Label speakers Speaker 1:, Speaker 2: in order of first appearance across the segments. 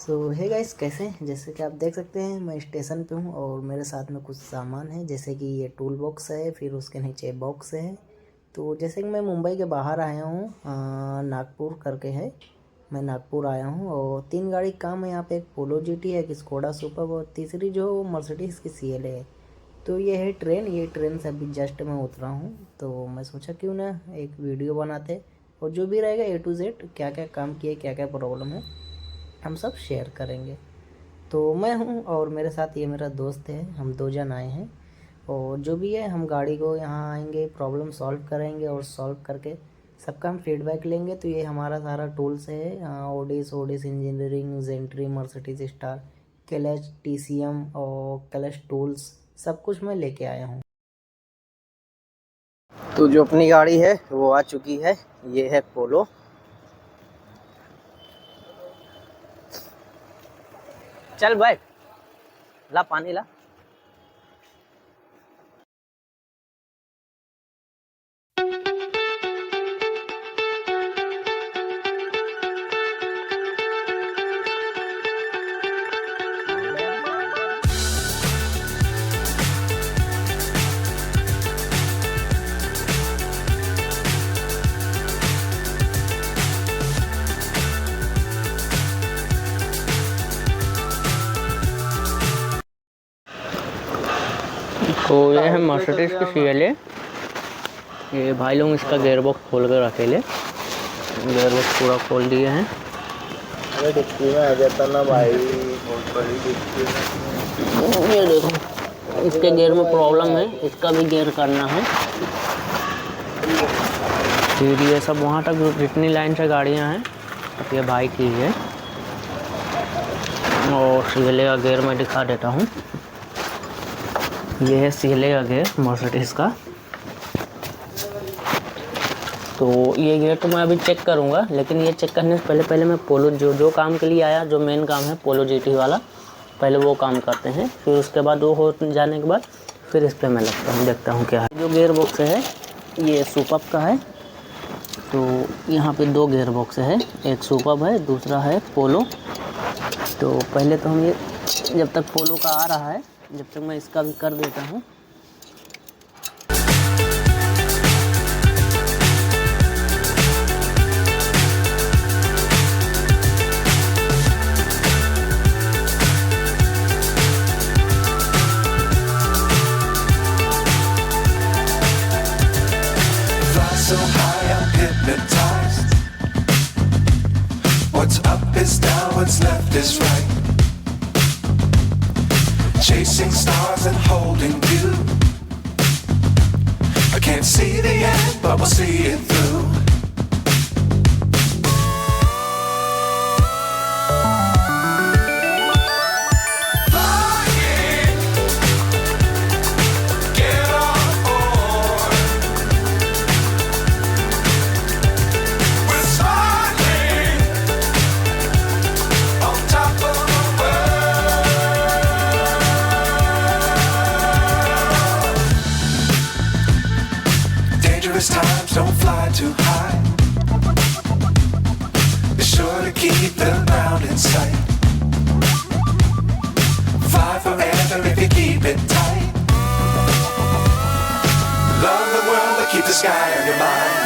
Speaker 1: सो hey guys, कैसे हैं? जैसे कि आप देख सकते हैं मैं स्टेशन पे हूँ और मेरे साथ में कुछ सामान है, जैसे कि ये टूल बॉक्स है, फिर उसके नीचे बॉक्स है। तो जैसे कि मैं मुंबई के बाहर आया हूँ, नागपुर करके है। मैं नागपुर आया हूँ और 3 गाड़ी काम है यहाँ पे। एक पोलो जीटी है, एक स्कोडा सुपर और तीसरी जो मर्सिडीज़ की CLA है। तो ये ट्रेन से अभी जस्ट मैं उतरा हूँ। तो मैं सोचा क्यों ना एक वीडियो बनाते, और जो भी रहेगा A to Z क्या क्या काम किए, क्या क्या प्रॉब्लम है, हम सब शेयर करेंगे। तो मैं हूँ और मेरे साथ ये मेरा दोस्त है, हम 2 जन आए हैं। और जो भी है हम गाड़ी को यहाँ आएंगे, प्रॉब्लम सॉल्व करेंगे और सॉल्व करके सबका हम फीडबैक लेंगे। तो ये हमारा सारा टूल्स है, ओडिस इंजीनियरिंग, जेंट्री, मर्सिडीज स्टार, क्लच, TCM और क्लच टूल्स, सब कुछ मैं लेके आया हूँ। तो जो अपनी गाड़ी है वो आ चुकी है, ये है पोलो। चल बैठ, ला पानी ला। तो ये है मर्सिडीज की CLA। ये भाई लोग इसका गेयर बॉक्स खोल कर अकेले गेयर बॉक्स पूरा खोल दिए हैं।
Speaker 2: अरे डिक्की में आ जाता ना भाई, बहुत बड़ी डिक्की में।
Speaker 1: ये देखो, इसके गियर में प्रॉब्लम है, इसका भी गियर करना है। फिर ये सब वहाँ तक जितनी लाइन से गाड़ियाँ हैं ये भाई की है। और CLA का गियर मैं दिखा देता हूँ। ये है CLA का गियर मर्सिडीज़ का। तो ये गियर तो मैं अभी चेक करूँगा, लेकिन ये चेक करने से पहले मैं पोलो जो काम के लिए आया, जो मेन काम है पोलो GT वाला, पहले वो काम करते हैं। फिर उसके बाद वो हो जाने के बाद फिर इस पर मैं लगता हूँ, देखता हूँ क्या है। जो गियर बॉक्स है ये सुपर का है। तो यहाँ पे 2 गियर बॉक्स है, एक सुपर है, दूसरा है पोलो। तो पहले तो हम ये जब तक पोलो का आ रहा है, जब तक मैं इसका भी कर देता हूँ।
Speaker 3: So high, I'm hypnotized. What's up is down, what's left is right. Chasing stars and holding you. I can't see the end, but we'll see it through. Times don't fly too high. Be sure to keep the ground in sight. Fly forever if you keep it tight. Love the world but keep the sky on your mind.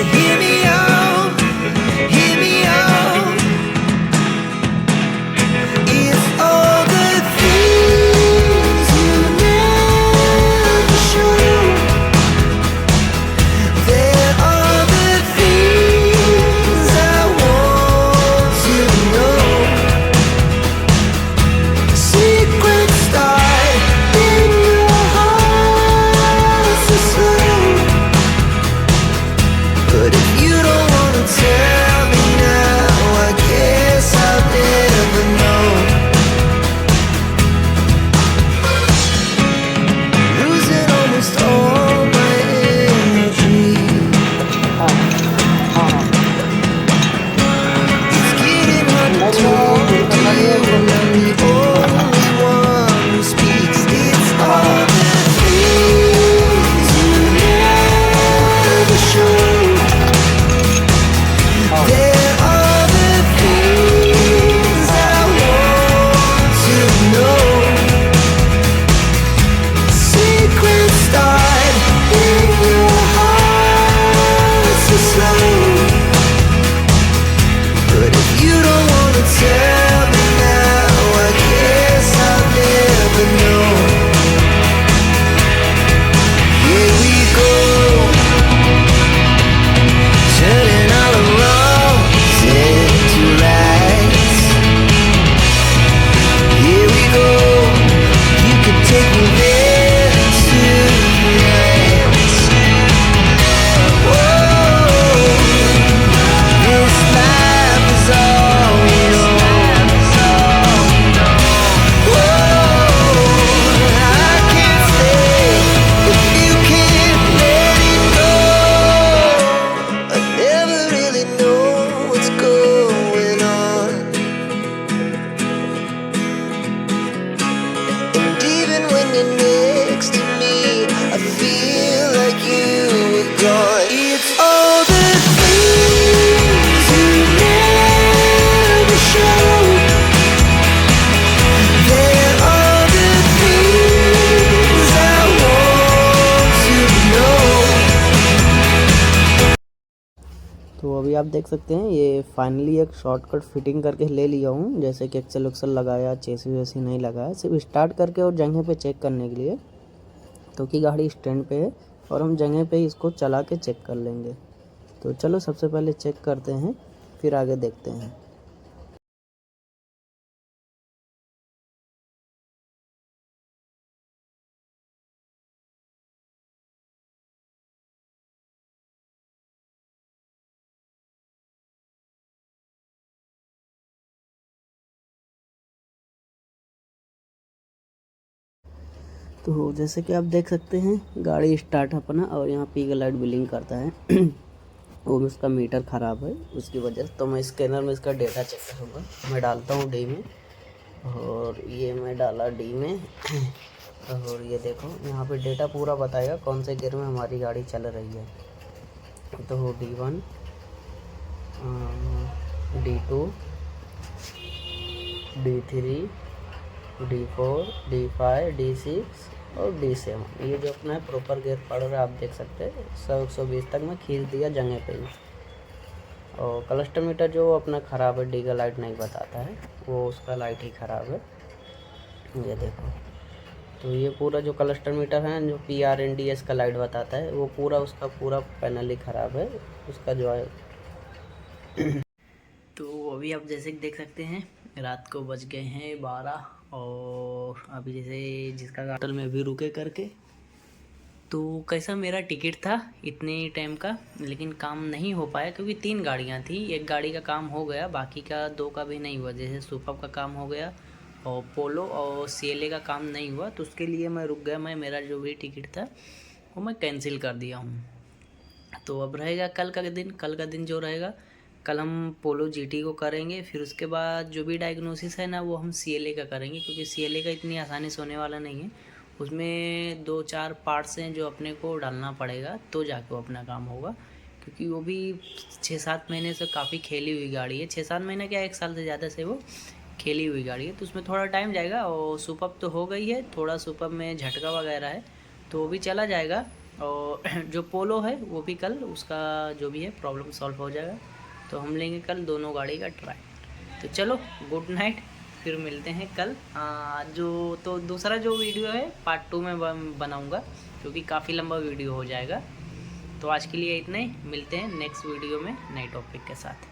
Speaker 3: Hear me out, hear me out. It's all the things you never show. There are the things I want to know. Secrets start in your heart so slow. But if you don't wanna tell me now, I guess I'll never know. Losing almost all my energy. It's getting hard to talk to you when I'm the only one who speaks. It's all the things you never show. There are the things I want to know. Secrets start in your heart so slow. But if you don't wanna tell me now, I guess I'll never know. Here we go, turning all the wrongs into rights. Here we go, you could take me there tonight. Whoa, this life is all we know. Whoa, I can't stay if you can't let it go. I never really know what's going on. And even when you're next to me, I feel like you were gone. It's all the things you never show. There are the things I want to know.
Speaker 1: तो अभी आप देख सकते हैं ये finally एक shortcut fitting करके ले लिया हूँ, जैसे कि एक्सेल उक्सेल लगाया, चेसी वेसी नहीं लगाया, सिर्फ स्टार्ट करके और जगह पे चेक करने के लिए, तो कि गाड़ी स्टैंड पे है और हम जगह पे इसको चला के चेक कर लेंगे। तो चलो सबसे पहले चेक करते हैं, फिर आगे देखते हैं। तो जैसे कि आप देख सकते हैं गाड़ी स्टार्ट अपना, और यहाँ पे ये लाइट बिलिंग करता है वो भी उसका मीटर ख़राब है उसकी वजह से। तो मैं स्कैनर में इसका डेटा चेक करूँगा, मैं डालता हूँ डी में, और ये मैं डाला डी में और ये देखो यहाँ पे डेटा पूरा बताएगा कौन से गियर में हमारी गाड़ी चल रही है। तो D1, D2, D3, D4, D5, D6 और D7, ये जो अपना है प्रॉपर गियर पड़ रहा है, आप देख सकते हैं 100-120 तक मैं खींच दिया जगह पे ही। और क्लस्टर मीटर जो अपना ख़राब है, डी का लाइट नहीं बताता है, वो उसका लाइट ही ख़राब है, ये देखो। तो ये पूरा जो क्लस्टर मीटर है जो PRNDS का लाइट बताता है, वो पूरा उसका पूरा पैनल ही ख़राब है उसका जो है। तो अभी आप जैसे देख सकते हैं रात को बज गए हैं 12, और अभी जैसे जिसका होटल में अभी रुके करके, तो कैसा मेरा टिकट था इतने टाइम का, लेकिन काम नहीं हो पाया क्योंकि 3 गाड़ियाँ थी। एक गाड़ी का काम हो गया, बाकी का 2 का भी नहीं हुआ, जैसे सुपर का काम हो गया और पोलो और CLA का काम नहीं हुआ, तो उसके लिए मैं रुक गया। मेरा जो भी टिकट था वो मैं कैंसिल कर दिया हूँ। तो अब रहेगा कल का दिन जो रहेगा, कल हम पोलो GT को करेंगे, फिर उसके बाद जो भी डायग्नोसिस है ना वो हम CLA का करेंगे, क्योंकि CLA का इतनी आसानी से होने वाला नहीं है, उसमें 2-4 पार्ट्स हैं जो अपने को डालना पड़ेगा, तो जाके वो अपना काम होगा, क्योंकि वो भी 6-7 महीने से काफ़ी खेली हुई गाड़ी है। 6-7 महीने क्या, 1 साल से ज़्यादा से वो खेली हुई गाड़ी है, तो उसमें थोड़ा टाइम जाएगा। और सुपर तो हो गई है, थोड़ा सुपर में झटका वगैरह है तो वो भी चला जाएगा। और जो पोलो है वो भी कल उसका जो भी है प्रॉब्लम सॉल्व हो जाएगा, तो हम लेंगे कल दोनों गाड़ी का ट्राई। तो चलो गुड नाइट, फिर मिलते हैं कल। तो दूसरा जो वीडियो है पार्ट 2 में बनाऊंगा, क्योंकि काफ़ी लंबा वीडियो हो जाएगा। तो आज के लिए इतना ही, मिलते हैं नेक्स्ट वीडियो में नए टॉपिक के साथ।